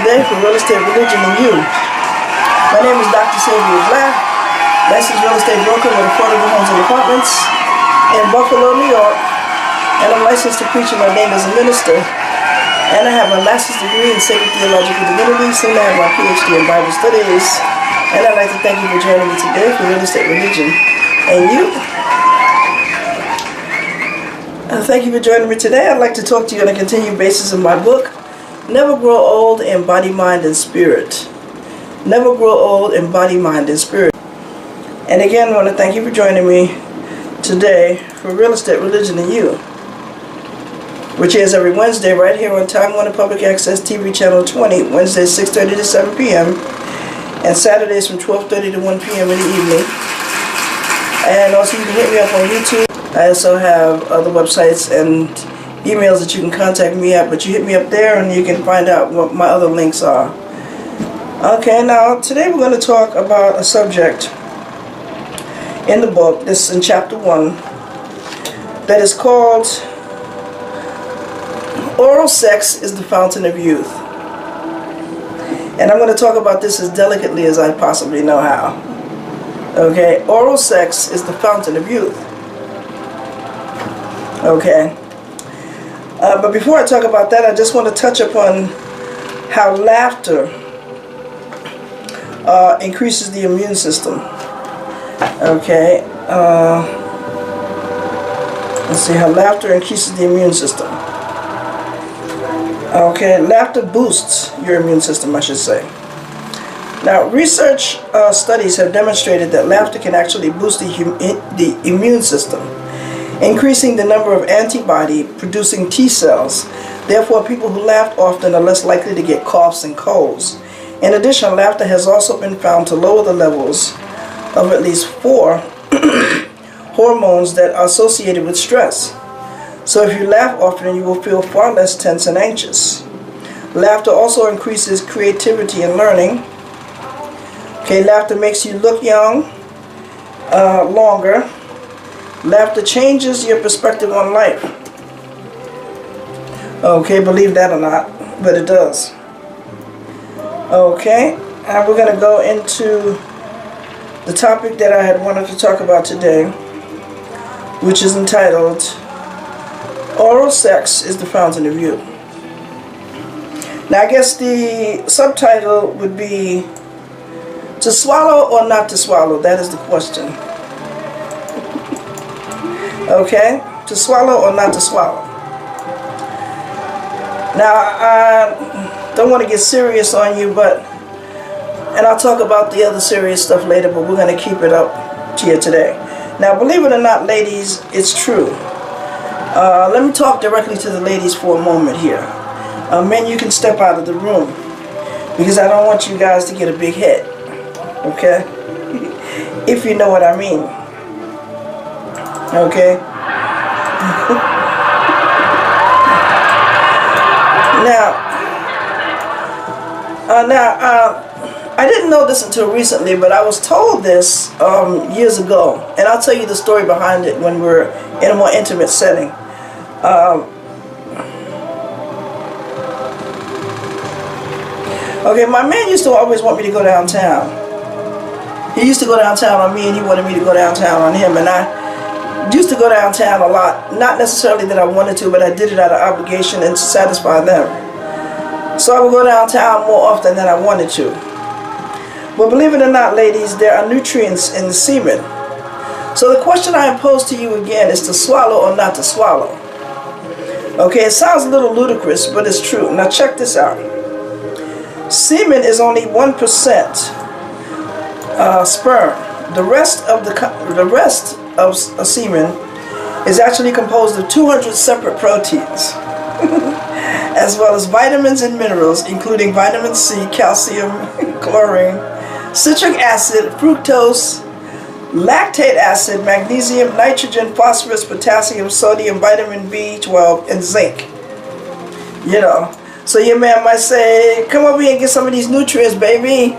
today for Real Estate, Religion, and You. My name is Dr. Sylvia Black, licensed real estate broker with affordable homes and apartments in Buffalo, New York, and I'm licensed to preach and ordained as a minister. And I have my master's degree in sacred theological divinity, soon I have my PhD in Bible studies. And I'd like to thank you for joining me today for Real Estate, Religion, and You. Thank you for joining me today. I'd like to talk to you on a continued basis of my book, Never Grow Old in Body, Mind, and Spirit. Never Grow Old in Body, Mind, and Spirit. And again, I want to thank you for joining me today for Real Estate, Religion, and You, which is every Wednesday right here on Time Warner Public Access TV Channel 20, Wednesdays 6:30 to 7 p.m. and Saturdays from 12:30 to 1 p.m. in the evening. And also you can hit me up on YouTube. I also have other websites and emails that you can contact me at, but you hit me up there and you can find out what my other links are. Okay, now today we're going to talk about a subject in the book, this is in chapter 1, that is called Oral Sex is the Fountain of Youth. And I'm going to talk about this as delicately as I possibly know how. Okay, oral sex is the fountain of youth. Okay. But before I talk about that, I just want to touch upon how laughter increases the immune system. Okay. Let's see, how laughter increases the immune system. Okay, laughter boosts your immune system, I should say. Now, research studies have demonstrated that laughter can actually boost the immune system, increasing the number of antibody-producing T cells. Therefore, people who laugh often are less likely to get coughs and colds. In addition, laughter has also been found to lower the levels of at least 4 hormones that are associated with stress. So if you laugh often, you will feel far less tense and anxious. Laughter also increases creativity and learning. Okay, laughter makes you look young longer. Laughter changes your perspective on life. Okay, believe that or not, but it does. Okay, and we're going to go into the topic that I had wanted to talk about today, which is entitled Oral Sex is the Fountain of Youth. Now, I guess the subtitle would be to swallow or not to swallow. That is the question. Okay? To swallow or not to swallow. Now, I don't want to get serious on you, and I'll talk about the other serious stuff later, but we're going to keep it up to you today. Now, believe it or not, ladies, it's true. Let me talk directly to the ladies for a moment here. Men, you can step out of the room, because I don't want you guys to get a big head. Okay? If you know what I mean. Okay? Now, I didn't know this until recently, but I was told this years ago, and I'll tell you the story behind it when we're in a more intimate setting. Okay, my man used to always want me to go downtown. He used to go downtown on me, and he wanted me to go downtown on him, and I used to go downtown a lot. Not necessarily that I wanted to, but I did it out of obligation and to satisfy them. So I would go downtown more often than I wanted to. But believe it or not, ladies, there are nutrients in the semen. So the question I pose to you again is to swallow or not to swallow. Okay, it sounds a little ludicrous, but it's true. Now check this out. Semen is only 1% sperm. The rest of semen is actually composed of 200 separate proteins, as well as vitamins and minerals, including vitamin C, calcium, chlorine, citric acid, fructose, lactate acid, magnesium, nitrogen, phosphorus, potassium, sodium, vitamin B12, and zinc. You know, so your man might say, come over here and get some of these nutrients, baby.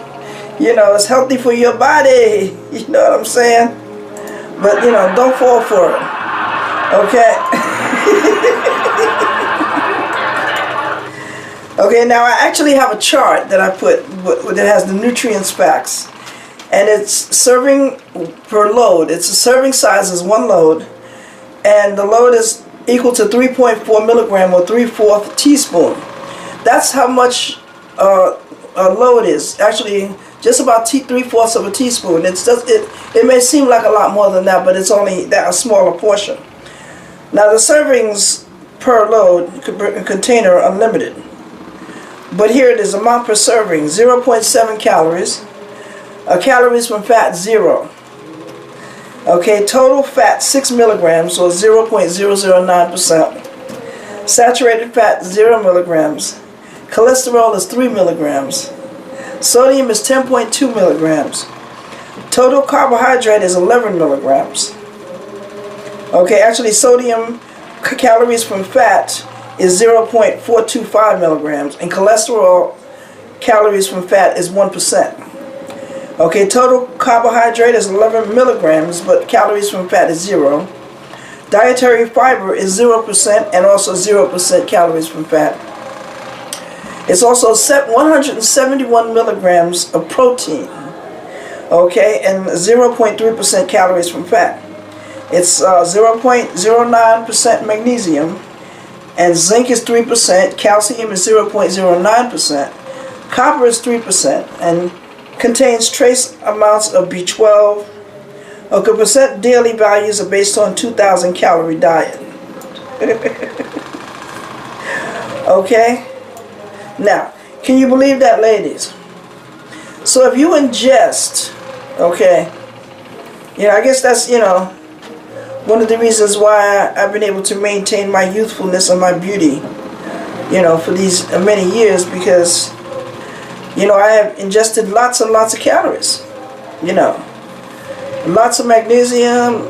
You know, it's healthy for your body. You know what I'm saying? But, you know, don't fall for it. Okay? Okay, now I actually have a chart that I put that has the nutrients facts, and it's serving per load. It's a serving size is 1 load, and the load is equal to 3.4 milligram or 3/4 teaspoon. That's how much a load is. Actually, just about 3/4 of a teaspoon. It may seem like a lot more than that, but it's only that a smaller portion. Now the servings per load container are unlimited. But here it is, amount per serving, 0.7 calories. Calories from fat, 0. Okay, total fat, 6 milligrams, or 0.009%. Saturated fat, 0 milligrams. Cholesterol is 3 milligrams. Sodium is 10.2 milligrams. Total carbohydrate is 11 milligrams. Okay, actually sodium calories from fat is 0.425 milligrams, and cholesterol calories from fat is 1%. Okay, total carbohydrate is 11 milligrams, but calories from fat is 0. Dietary fiber is 0% and also 0% calories from fat. It's also 171 milligrams of protein, okay, and 0.3% calories from fat. It's 0.09% magnesium, and zinc is 3%, calcium is 0.09%, copper is 3%, and contains trace amounts of B12. Okay, percent daily values are based on 2,000 calorie diet. Okay? Now, can you believe that, ladies? So if you ingest, okay, I guess that's, one of the reasons why I've been able to maintain my youthfulness and my beauty, for these many years, because, I have ingested lots and lots of calories, lots of magnesium,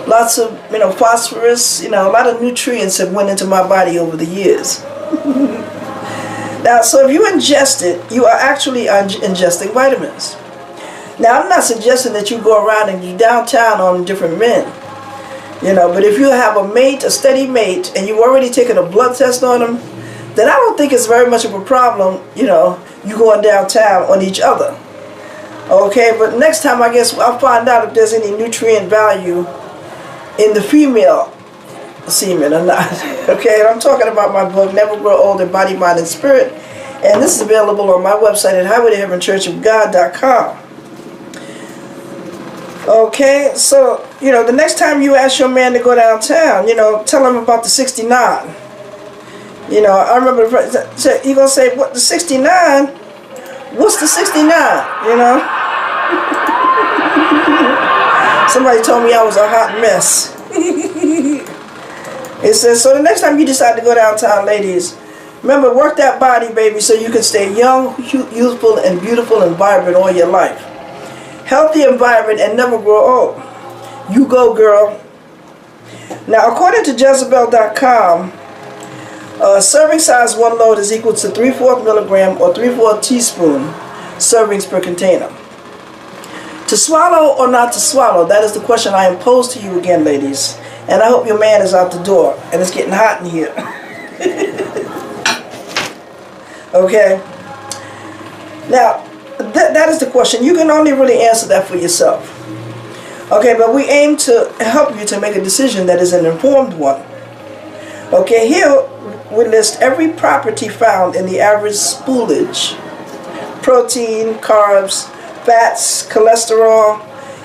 lots of, phosphorus, a lot of nutrients have went into my body over the years. Now, so if you ingest it, you are actually ingesting vitamins. Now, I'm not suggesting that you go around and you downtown on different men, but if you have a mate, a steady mate, and you've already taken a blood test on them, then I don't think it's very much of a problem, you going downtown on each other. Okay, but next time I guess I'll find out if there's any nutrient value in the female semen or not. Okay, and I'm talking about my book, Never Grow Old in Body, Mind, and Spirit, and this is available on my website at highwaytoheavenchurchofgod.com. Okay, so, the next time you ask your man to go downtown, tell him about the 69. I remember he gonna say, what, the 69? What's the 69? Somebody told me I was a hot mess. It says, so the next time you decide to go downtown, ladies, remember, work that body, baby, so you can stay young, youthful, and beautiful and vibrant all your life. Healthy and vibrant and never grow old. You go, girl. Now, according to Jezebel.com, serving size 1 load is equal to 3/4 milligram or 3/4 teaspoon servings per container. To swallow or not to swallow, that is the question I impose to you again, ladies. And I hope your man is out the door, and it's getting hot in here. Okay? Now, that is the question. You can only really answer that for yourself. Okay, but we aim to help you to make a decision that is an informed one. Okay, here we list every property found in the average spoolage: protein, carbs, fats, cholesterol,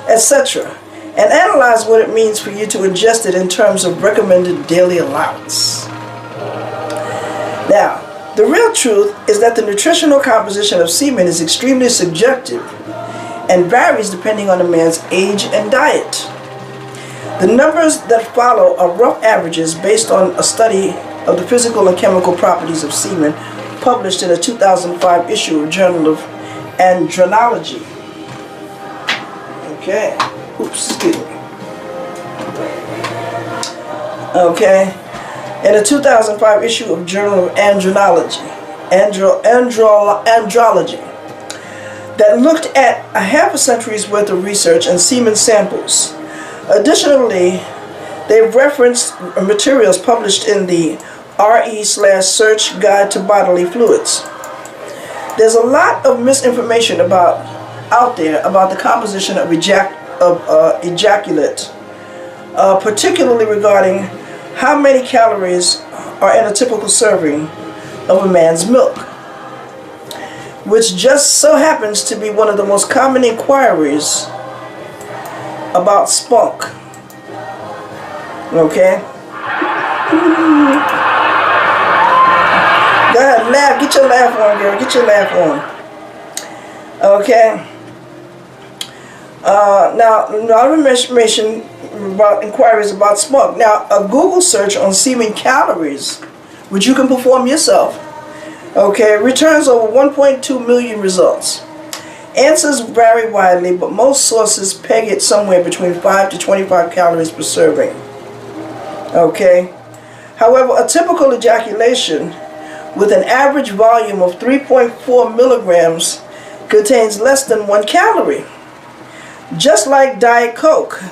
etc., and analyze what it means for you to ingest it in terms of recommended daily allowance. Now, the real truth is that the nutritional composition of semen is extremely subjective and varies depending on a man's age and diet. The numbers that follow are rough averages based on a study of the physical and chemical properties of semen published in a 2005 issue of Journal of Andrology. Okay. Oops, excuse me. Okay. In a 2005 issue of Journal of Andrology, that looked at a half a century's worth of research and semen samples. Additionally, they referenced materials published in the RE/Search Guide to Bodily Fluids. There's a lot of misinformation out there about the composition of ejaculate, particularly regarding how many calories are in a typical serving of a man's milk, which just so happens to be one of the most common inquiries about spunk. Okay? Go ahead, laugh. Get your laugh on, girl. Get your laugh on. Okay? Now, another information about inquiries about spunk. Now, a Google search on semen calories, which you can perform yourself, okay, returns over 1.2 million results. Answers vary widely, but most sources peg it somewhere between 5 to 25 calories per serving. Okay? However, a typical ejaculation with an average volume of 3.4 milligrams contains less than 1 calorie. Just like Diet Coke,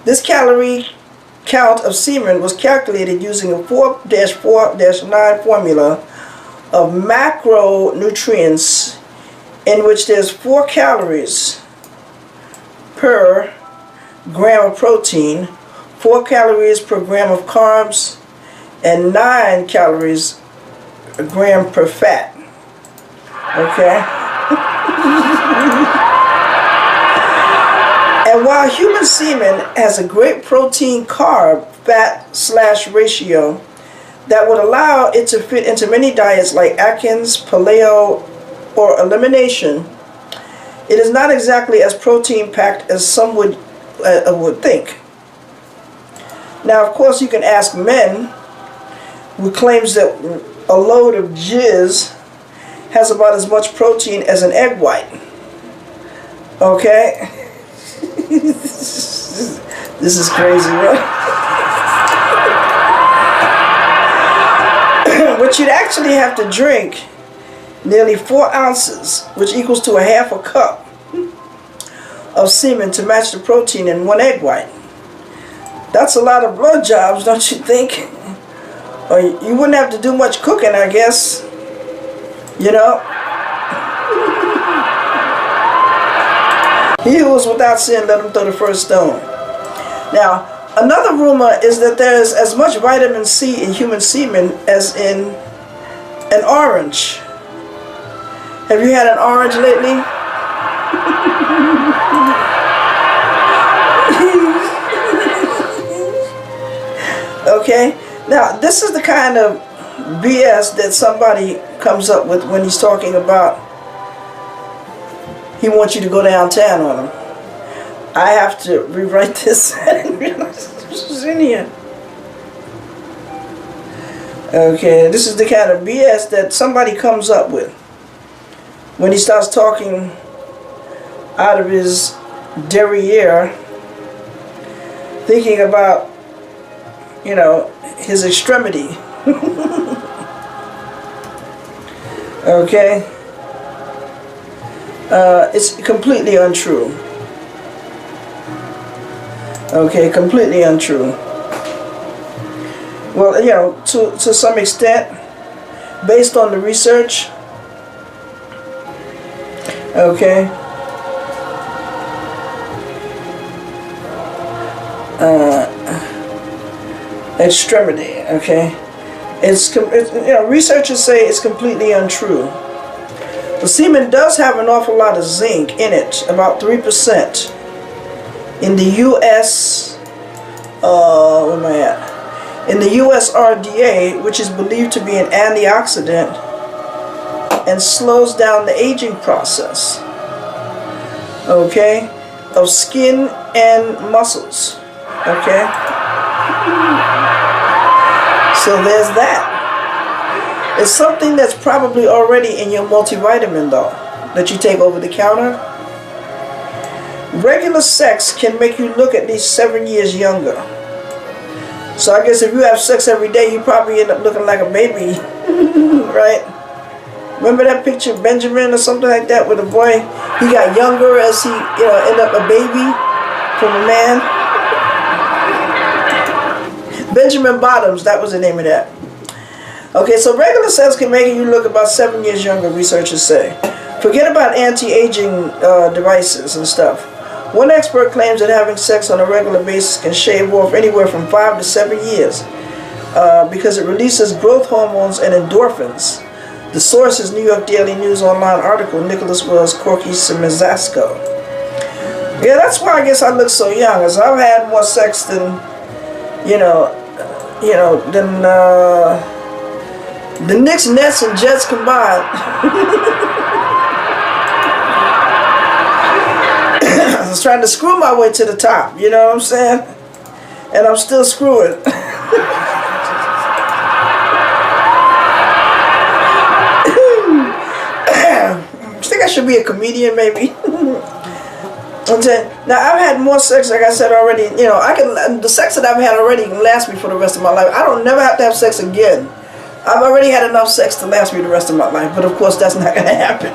this calorie count of semen was calculated using a 4-4-9 formula of macronutrients, in which there's 4 calories per gram of protein, 4 calories per gram of carbs, and 9 calories a gram per fat. Okay? And while human semen has a great protein carb fat / ratio that would allow it to fit into many diets like Atkins, Paleo, or elimination, it is not exactly as protein packed as some would think. Now, of course, you can ask men, who claims that a load of jizz has about as much protein as an egg white. Okay? This is crazy, right? But you'd actually have to drink nearly 4 ounces, which equals to a half a cup of semen to match the protein in 1 egg white. That's a lot of blood jobs, don't you think? Or you wouldn't have to do much cooking, I guess. You know? He who is without sin, let him throw the first stone. Now, another rumor is that there is as much vitamin C in human semen as in an orange. Have you had an orange lately? Okay? Now, this is the kind of BS that somebody comes up with when he's talking about he wants you to go downtown on him. I have to rewrite this. I didn't realize this was in here. Okay, this is the kind of BS that somebody comes up with when he starts talking out of his derriere, thinking about, you know, his extremity. Okay? It's completely untrue. Okay, completely untrue. Well, you know, to some extent, based on the research, okay, extremity, okay, it's you know, researchers say it's completely untrue. The semen does have an awful lot of zinc in it, about 3%. In the U.S., where am I at? In the USRDA, which is believed to be an antioxidant and slows down the aging process, okay, of skin and muscles, okay? So there's that. It's something that's probably already in your multivitamin, though, that you take over the counter. Regular sex can make you look at least 7 years younger. So I guess if you have sex every day, you probably end up looking like a baby, right? Remember that picture of Benjamin or something like that, where the boy, he got younger as he, you know, ended up a baby from a man? Benjamin Bottoms, that was the name of that. Okay, so regular sex can make you look about 7 years younger, researchers say. Forget about anti-aging devices and stuff. One expert claims that having sex on a regular basis can shave off anywhere from 5 to 7 years because it releases growth hormones and endorphins. The source is New York Daily News online article, Nicholas Wells, Corky Simazasco. Yeah, that's why I guess I look so young, as I've had more sex than, than the Knicks, Nets, and Jets combined. I was trying to screw my way to the top, you know what I'm saying? And I'm still screwing. I think I should be a comedian, maybe. Now, I've had more sex, like I said already. The sex that I've had already can last me for the rest of my life. I don't never have to have sex again. I've already had enough sex to last me the rest of my life. But of course, that's not going to happen,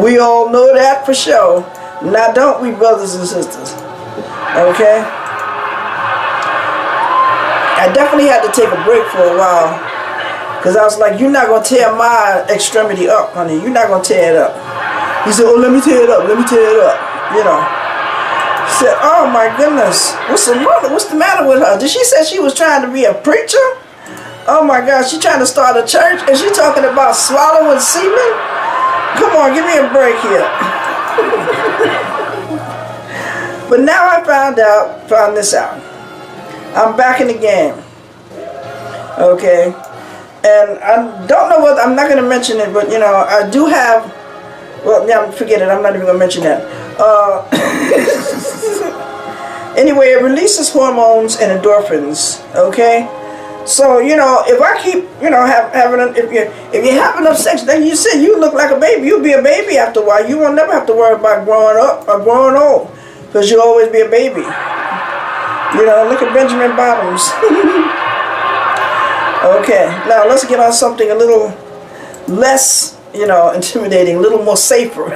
We all know that for sure. Now, don't we, brothers and sisters? Okay? I definitely had to take a break for a while. Because I was like, you're not going to tear my extremity up, honey. You're not going to tear it up. He said, oh, let me tear it up. Let me tear it up. He said, oh, my goodness. What's the matter with her? Did she say she was trying to be a preacher? Oh, my gosh. She trying to start a church? And she talking about swallowing semen? Come on, give me a break here. But now I found this out. I'm back in the game. Okay? And I don't know what, I'm not going to mention it, but I do have, well, yeah, forget it, I'm not even going to mention that. Anyway, it releases hormones and endorphins, okay? So, if I keep, if you have enough sex, then you said you look like a baby. You'll be a baby after a while. You will never have to worry about growing up or growing old, because you'll always be a baby. Look at Benjamin Bottoms. Okay, now let's get on something a little less, intimidating, a little more safer.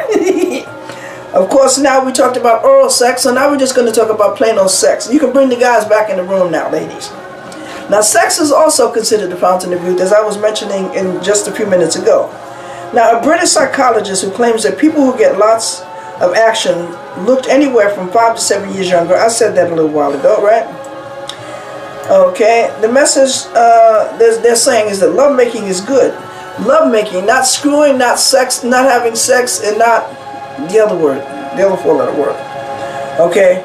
Of course, now we talked about oral sex, so now we're just going to talk about plain old sex. You can bring the guys back in the room now, ladies. Now, sex is also considered the fountain of youth, as I was mentioning in just a few minutes ago. Now, a British psychologist who claims that people who get lots of action looked anywhere from 5 to 7 years younger. I said that a little while ago, right? Okay, the message they're saying is that lovemaking is good. Lovemaking, not screwing, not sex, not having sex, and not the other four-letter word. Okay,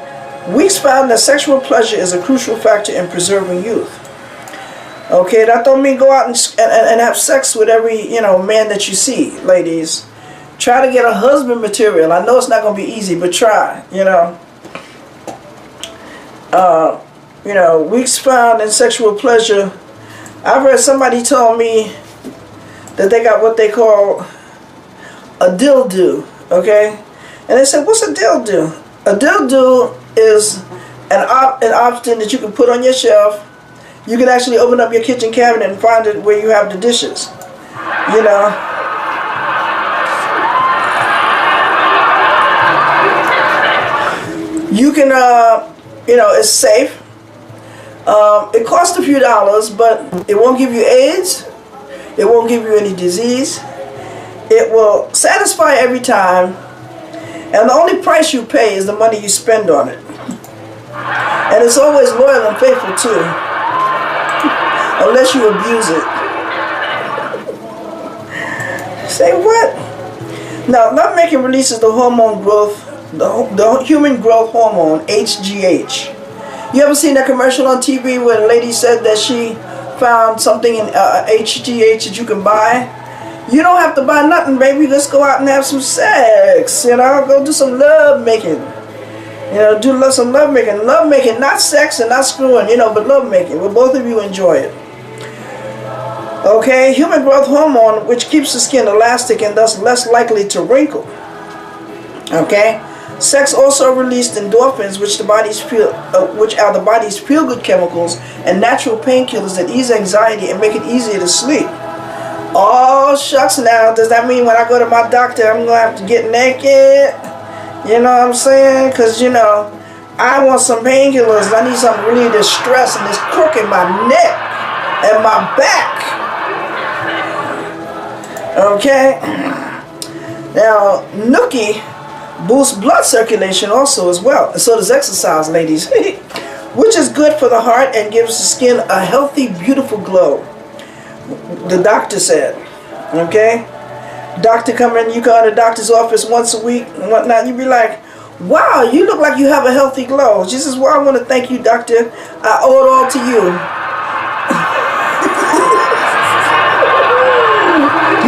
Weeks found that sexual pleasure is a crucial factor in preserving youth. Okay, that don't mean go out and have sex with every, man that you see, ladies. Try to get a husband material. I know it's not going to be easy, but try, Weeks found in sexual pleasure. I've heard somebody told me that they got what they call a dildo, okay? And they said, what's a dildo? A dildo is an option that you can put on your shelf. You can actually open up your kitchen cabinet and find it where you have the dishes. You can, it's safe. It costs a few dollars, but it won't give you AIDS. It won't give you any disease. It will satisfy every time. And the only price you pay is the money you spend on it. And it's always loyal and faithful too. Unless you abuse it. Say what? Now, lovemaking releases the hormone growth, the human growth hormone, HGH. You ever seen that commercial on TV where the lady said that she found something in HGH that you can buy? You don't have to buy nothing, baby. Let's go out and have some sex. Go do some love making. Do some love making. Love making, not sex and not screwing, but love making. Well, both of you enjoy it. Okay, human growth hormone, which keeps the skin elastic and thus less likely to wrinkle. Okay, sex also released endorphins, which are the body's feel-good chemicals and natural painkillers that ease anxiety and make it easier to sleep. Oh, shucks now. Does that mean when I go to my doctor, I'm going to have to get naked? You know what I'm saying? Because, I want some painkillers. I need something really to stress and this crook in my neck. and my back. Okay. Now, Nookie boosts blood circulation also as well. And so does exercise, ladies. Which is good for the heart and gives the skin a healthy, beautiful glow. The doctor said. Okay. Doctor come in, you go to the doctor's office once a week and whatnot, you be like, wow, you look like you have a healthy glow. She says, well, I want to thank you, doctor. I owe it all to you.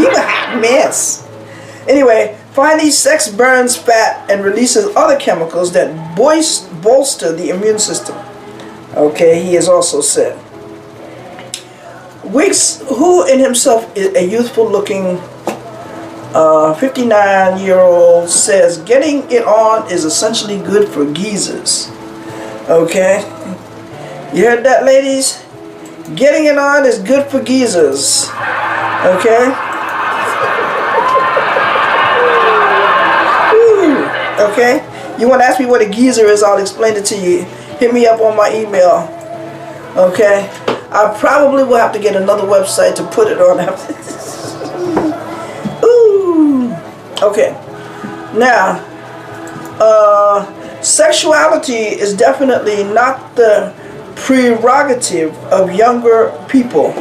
You a hot mess. Anyway, finally, sex burns fat and releases other chemicals that bolster the immune system. Okay, he has also said. Weeks, who in himself is a youthful looking 59-year-old, says getting it on is essentially good for geezers. Okay? You heard that, ladies? Getting it on is good for geezers. Okay? Okay? You want to ask me what a geezer is, I'll explain it to you. Hit me up on my email. Okay? I probably will have to get another website to put it on after this. Ooh. Okay. Now, sexuality is definitely not the prerogative of younger people,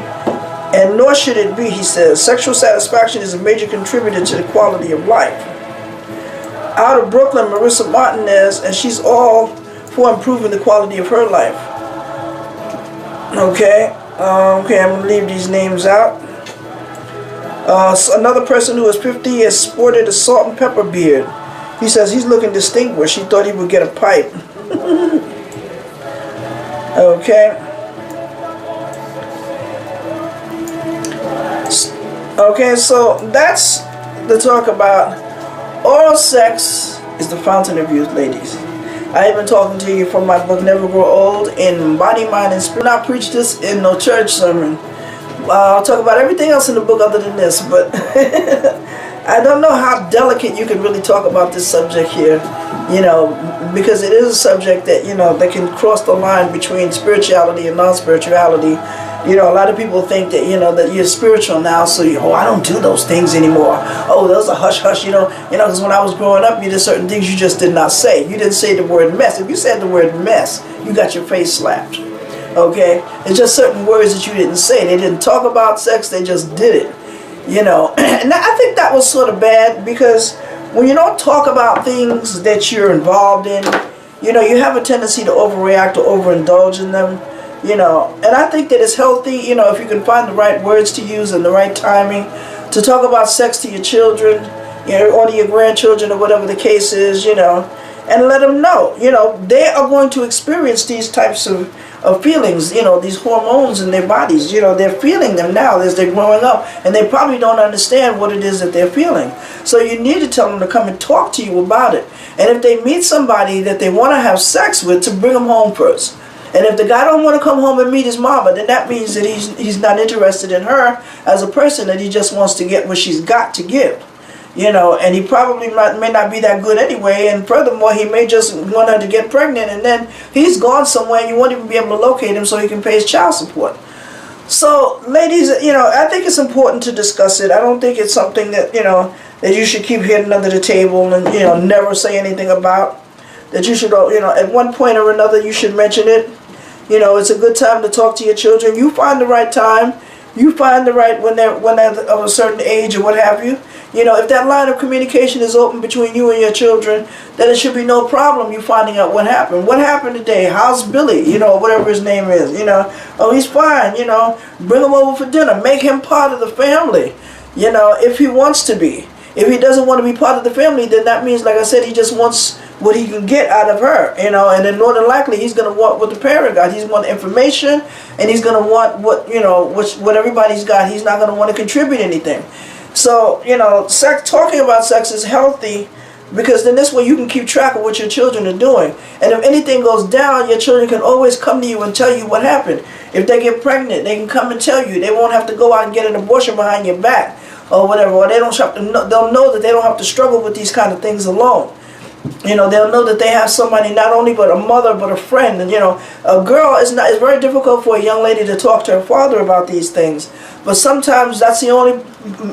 and nor should it be, he says. Sexual satisfaction is a major contributor to the quality of life. Out of Brooklyn, Marissa Martinez, and she's all for improving the quality of her life. Okay, okay, I'm going to leave these names out. Another person who is 50 has sported a salt and pepper beard. He says he's looking distinguished. He thought he would get a pipe. Okay. Okay, so that's the talk about oral sex is the fountain of youth, ladies. I have been talking to you from my book, Never Grow Old, in Body, Mind, and Spirit. I preach this in no church sermon. I'll talk about everything else in the book other than this, but I don't know how delicate you can really talk about this subject here, you know, because it is a subject that, you know, that can cross the line between spirituality and non-spirituality. You know, a lot of people think that, you know, that you're spiritual now, so you, oh, I don't do those things anymore. Oh, those are hush-hush, you know, because when I was growing up, you did certain things you just did not say. You didn't say the word mess. If you said the word mess, you got your face slapped. Okay? It's just certain words that you didn't say. They didn't talk about sex, they just did it. You know, and I think that was sort of bad, because when you don't talk about things that you're involved in, you know, you have a tendency to overreact or overindulge in them. You know, and I think that it's healthy, you know, if you can find the right words to use and the right timing to talk about sex to your children, you know, or to your grandchildren or whatever the case is, you know, and let them know, you know, they are going to experience these types of feelings, you know, these hormones in their bodies, you know, they're feeling them now as they're growing up, and they probably don't understand what it is that they're feeling. So you need to tell them to come and talk to you about it. And if they meet somebody that they want to have sex with, to bring them home first. And if the guy don't want to come home and meet his mama, then that means that he's not interested in her as a person, that he just wants to get what she's got to give. You know, and he probably may not be that good anyway, and furthermore, he may just want her to get pregnant, and then he's gone somewhere and you won't even be able to locate him so he can pay his child support. So, ladies, you know, I think it's important to discuss it. I don't think it's something that, you know, that you should keep hidden under the table and, you know, never say anything about. That you should, you know, at one point or another, you should mention it. You know, it's a good time to talk to your children. You find the right time. You find the right, when they're of a certain age or what have you. You know, if that line of communication is open between you and your children, then it should be no problem you finding out what happened. What happened today? How's Billy? You know, whatever his name is. You know, oh, he's fine. You know, bring him over for dinner. Make him part of the family. You know, if he wants to be. If he doesn't want to be part of the family, then that means, like I said, he just wants what he can get out of her, you know, and then more than likely he's going to want what the parent got. He's want information, and he's going to want what, you know, what everybody's got. He's not going to want to contribute anything. So, you know, talking about sex is healthy, because then this way you can keep track of what your children are doing. And if anything goes down, your children can always come to you and tell you what happened. If they get pregnant, they can come and tell you. They won't have to go out and get an abortion behind your back or whatever. Or they don't have to. They'll know that they don't have to struggle with these kind of things alone. You know, they'll know that they have somebody, not only but a mother, but a friend. And, you know, a girl, it's very difficult for a young lady to talk to her father about these things. But sometimes that's the only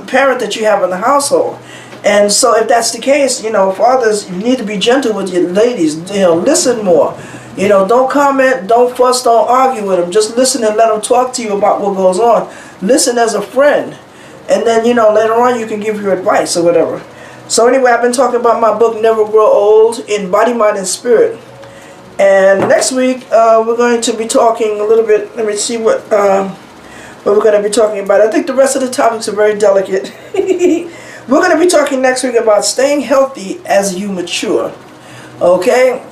parent that you have in the household. And so if that's the case, you know, fathers, you need to be gentle with your ladies. You know, listen more. You know, don't comment, don't fuss, don't argue with them. Just listen and let them talk to you about what goes on. Listen as a friend. And then, you know, later on you can give your advice or whatever. So anyway, I've been talking about my book, Never Grow Old, in Body, Mind, and Spirit. And next week, we're going to be talking a little bit, let me see what we're going to be talking about. I think the rest of the topics are very delicate. We're going to be talking next week about staying healthy as you mature. Okay?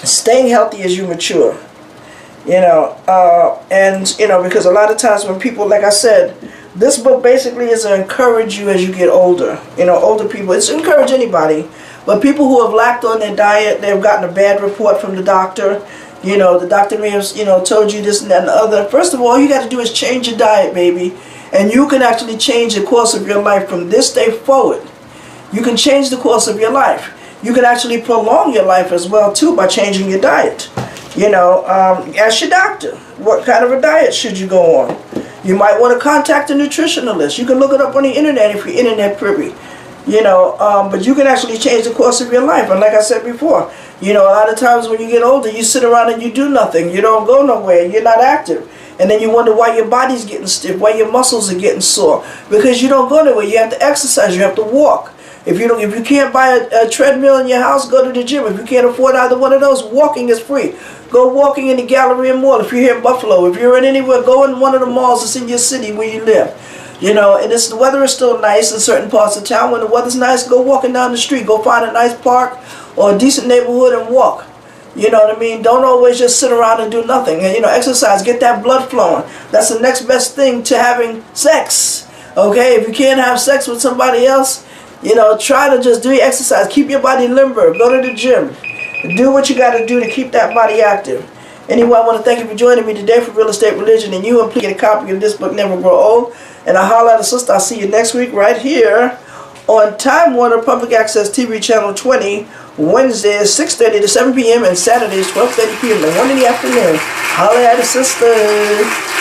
Staying healthy as you mature. You know, and, you know, because a lot of times when people, like I said, this book basically is to encourage you as you get older. You know, older people. It's to encourage anybody. But people who have lacked on their diet, they've gotten a bad report from the doctor. You know, the doctor may have, you know, told you this and that and the other. First of all you got to do is change your diet, baby. And you can actually change the course of your life from this day forward. You can change the course of your life. You can actually prolong your life as well, too, by changing your diet. You know, ask your doctor, what kind of a diet should you go on? You might want to contact a nutritionalist. You can look it up on the internet if you're internet privy. You know, but you can actually change the course of your life. And like I said before, you know, a lot of times when you get older, you sit around and you do nothing. You don't go nowhere. You're not active. And then you wonder why your body's getting stiff, why your muscles are getting sore. Because you don't go nowhere. You have to exercise. You have to walk. If you can't buy a treadmill in your house, go to the gym. If you can't afford either one of those, walking is free. Go walking in the Galleria Mall. If you're here in Buffalo, if you're in anywhere, go in one of the malls that's in your city where you live. You know, and the weather is still nice in certain parts of town. When the weather's nice, go walking down the street. Go find a nice park or a decent neighborhood and walk. You know what I mean? Don't always just sit around and do nothing. And, you know, exercise. Get that blood flowing. That's the next best thing to having sex. Okay? If you can't have sex with somebody else, you know, try to just do your exercise. Keep your body limber. Go to the gym. Do what you got to do to keep that body active. Anyway, I want to thank you for joining me today for Real Estate Religion. And you, and please get a copy of this book, Never Grow Old. And I'll holler at a sister. I'll see you next week right here on Time Warner Public Access TV Channel 20. Wednesdays 6:30 to 7 p.m. and Saturdays 12:30 p.m. and 1 in the afternoon. Holler at a sister.